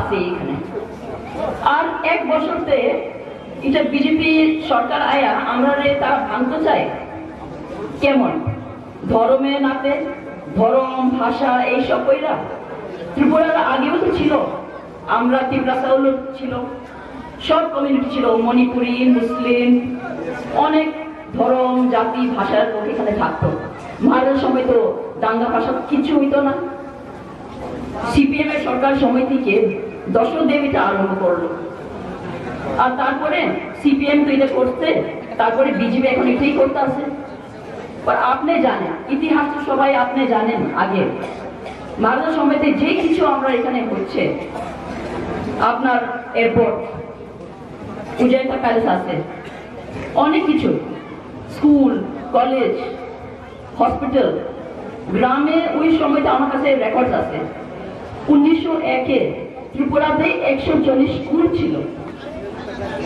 আছে এখানে। আর এক বছরতে এটা বিজেপি সরকার আয়া আমরা তারা ভাঙতে চায় কেমন ধর্মে নাতে ধর্ম ভাষা এইসব কইরা। ত্রিপুরার আগেও তো ছিল, আমরা ত্রিপুরা চাউল ছিল, সব কমিউনিটি ছিল, মণিপুরি, মুসলিম, অনেক ধর্ম জাতি ভাষার লোক এখানে থাকতো। ভারতের সময় তো দাঙ্গা ভাষা কিছু হইতো না। সিপিএম এর সরকার সময় থেকে দশদেব এটা আরম্ভ করলো, আর তারপরে সিপিএম তো এটা করছে, তারপরে বিজেপি এখন এটাই করতে আছে। আপনি জানেন ইতিহাস তো সবাই আপনি জানেন, আগে ভারতের সময়তে যে কিছু আমরা এখানে হচ্ছে, আপনার এয়ারপোর্ট, উজাইতা প্যালেস আছে, অনেক কিছু, স্কুল, কলেজ, হসপিটাল, গ্রামে ওই সময়তে আমার কাছে রেকর্ড আছে 1901-এ ত্রিপুরাতে 140 স্কুল ছিল,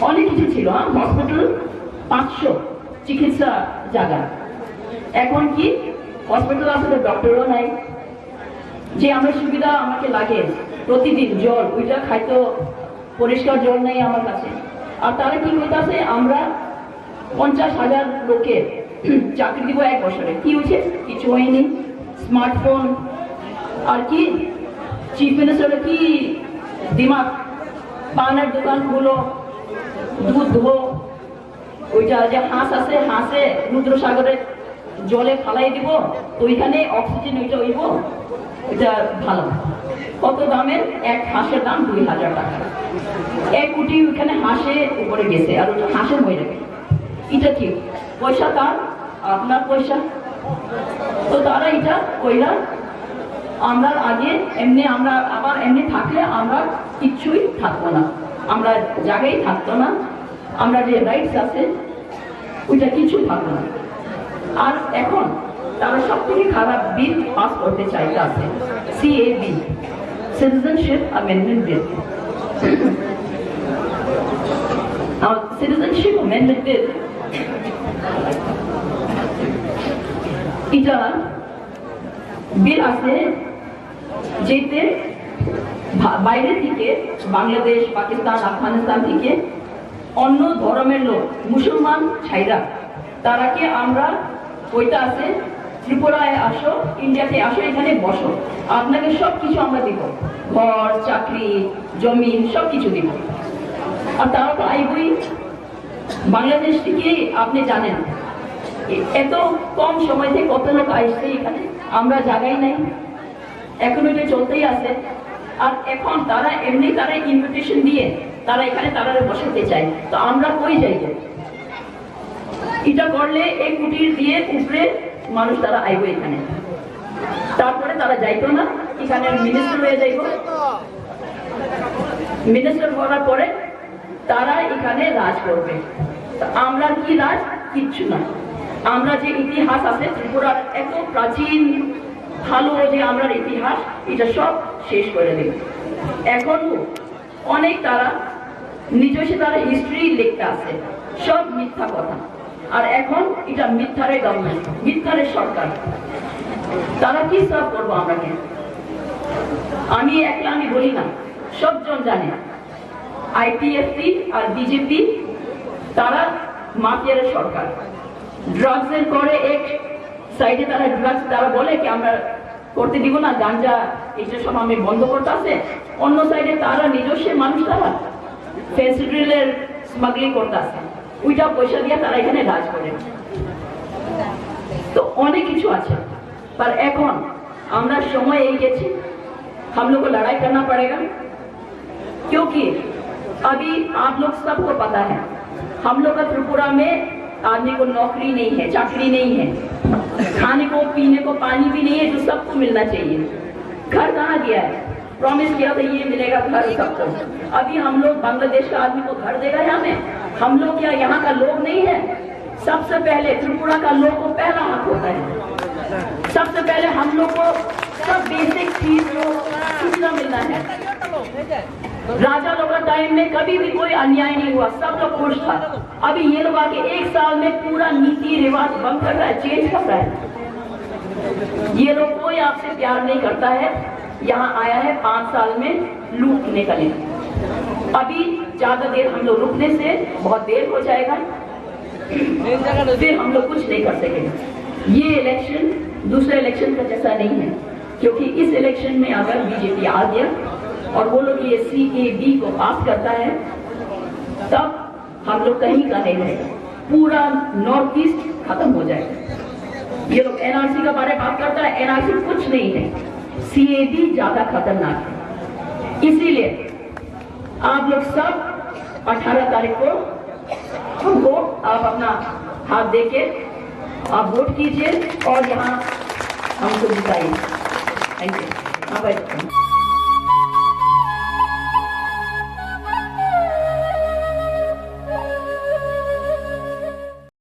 অনেক কিছু ছিল, হসপিটাল 500, চিকিৎসা জায়গা। এখন কি হসপিটাল আছে, ডক্টরও নাই। যে আমার সুবিধা আমাকে লাগে প্রতিদিন জল, ওইটা খাইতো পরিষ্কার জল নেই আমার কাছে। আর তারা কি করতেছে, আমরা 50,000 লোকের চাকরি দিব এক বছরে, কি হয়েছে? কিছু হয়নি। স্মার্টফোন আর কি চিফ মিনিস্টারের কি দিমাগ, পানের দোকান খুলো, দুধ ধো, ওইটা যে হাঁস আছে, হাঁসে রুদ্রসাগরে জলে ফালাই দিব, ওইখানে অক্সিজেন ওইটা হইব, এটা ভালো। কত দামের? এক হাঁসের দাম 2,000 টাকা, 1 কোটি ওইখানে হাঁসের উপরে গেছে, আর ওটা হাঁসের মরে গেছে। এটা কি পয়সা তার, আপনার পয়সা, তো তারা এটা কইরা আমরা আগে এমনি, আমরা আবার এমনি থাকলে আমরা কিচ্ছুই থাকবো না, আমরা জায়গায় থাকতো না, আমরা যে রাইটস আছে ওইটা কিছু থাকবো না। আর এখন তারা সব থেকে খারাপ বিল পাস করতে চাইতে আছে, CAB, citizenship amendment bill. Citizenship amendment bill এটা বিল আছে যেতে বাইরে থেকে, বাংলাদেশ, পাকিস্তান, আফগানিস্তান থেকে অন্য ধর্মের লোক, মুসলমান ছাইরা, তারাকে আমরা ওইটা আছে ত্রিপুরায় আসো, ইন্ডিয়াতে আসো, এখানে বসো, আপনাকে সব কিছু আমরা দিব, ঘর, চাকরি, জমিন, সব কিছু দিব। আর তারা তো আইবই বাংলাদেশ থেকে, আপনি জানেন এত কম সময় থেকে কত লোক আসছে এখানে, আমরা জায়গাই নাই, এখন ওইটা চলতেই আছে। আর এখন তারা এমনি তারা ইনভিটেশন দিয়ে তারা এখানে তারা বসাতে চায়, তো আমরা কই যাই? এটা করলে 1 কোটির দিয়ে উপরে মানুষ তারা আইব এখানে, তারপরে তারা যাইতো না, এখানে মিনিস্টার হয়ে যাইব, মিনিস্টার হওয়ার পরে তারা এখানে রাজ করবে। আমরা কি রাজ? কিচ্ছু না। আমরা যে ইতিহাস আছে ত্রিপুরার এত প্রাচীন ভালো যে আমরা ইতিহাস, এটা সব শেষ করে দেবে। এখন অনেক তারা নিজস্ব তারা হিস্ট্রি লিখতে আছে, সব মিথ্যা কথা। আর এখন এটা মিথ্যারে গভর্নমেন্ট, মিথ্যারে সরকার, তারা কি সার্ভ করবো আমরাকে? আমি একলা আমি বলি না, সবজন জানে আইপিএফটি আর বিজেপি তারা মাফিয়ার সরকার। ড্রাগসের করে এক সাইডে তারা ড্রাগস, তারা বলে কি আমরা করতে দিব না, গাঞ্জা এটা সব আমি বন্ধ করতে আছে, অন্য সাইডে তারা নিজস্ব মানুষ তারা ফেন্সিডিলের স্মাগলিং করতে আছে, ওইটা পয়সা দিয়ে তারা এখানে রাজ করে। তো অনেক কিছু আছে, पर এখন আমরা সময় এই গেছি, हम लोग को लड़ाई करना पड़ेगा, क्योंकि अभी आप लोग सबको पता है हम लोग का त्रिपुरा में आदमी को नौकरी नहीं है, चाकरी नहीं है, खाने को पीने को पानी भी नहीं है, जो सबको मिलना चाहिए। घर कहाँ गया है? प्रॉमिस किया था ये मिलेगा घर सबको। अभी हम लोग बांग्लादेश का आदमी को घर देगा यहाँ में, हम लोग क्या यहाँ का लोग नहीं है? सबसे पहले त्रिपुरा का लोग को पहला हक होता है, सबसे पहले हम लोग को सब बेसिक चीज को सूचना मिलना है। राजा लोग का टाइम में कभी भी कोई अन्याय नहीं हुआ, सब लोग खुश था। अभी ये लोग आके 1 साल में पूरा नीति रिवाज बंद कर रहा है, चेंज कर रहा है। ये लोग कोई आपसे प्यार नहीं करता है, यहाँ आया है 5 साल में लूटने का लिए। अभी ज्यादा देर हम लोग रुकने से बहुत देर हो जाएगा, फिर हम लोग कुछ नहीं कर सकेंगे। ये इलेक्शन दूसरे इलेक्शन का जैसा नहीं है, क्योंकि इस इलेक्शन में अगर बीजेपी आ गया और वो लोग ये CAB को पास करता है, तब हम लोग कहीं का नहीं रहेगा, पूरा नॉर्थ ईस्ट खत्म हो जाएगा। ये लोग NRC का बारे में बात करता है, NRC कुछ नहीं है, CAB ज्यादा खतरनाक है। इसीलिए आप लोग सब 18 तारीख को हमको आप अपना हाथ देके आप वोट कीजिए और यहाँ हमको जिताइए। Thank you.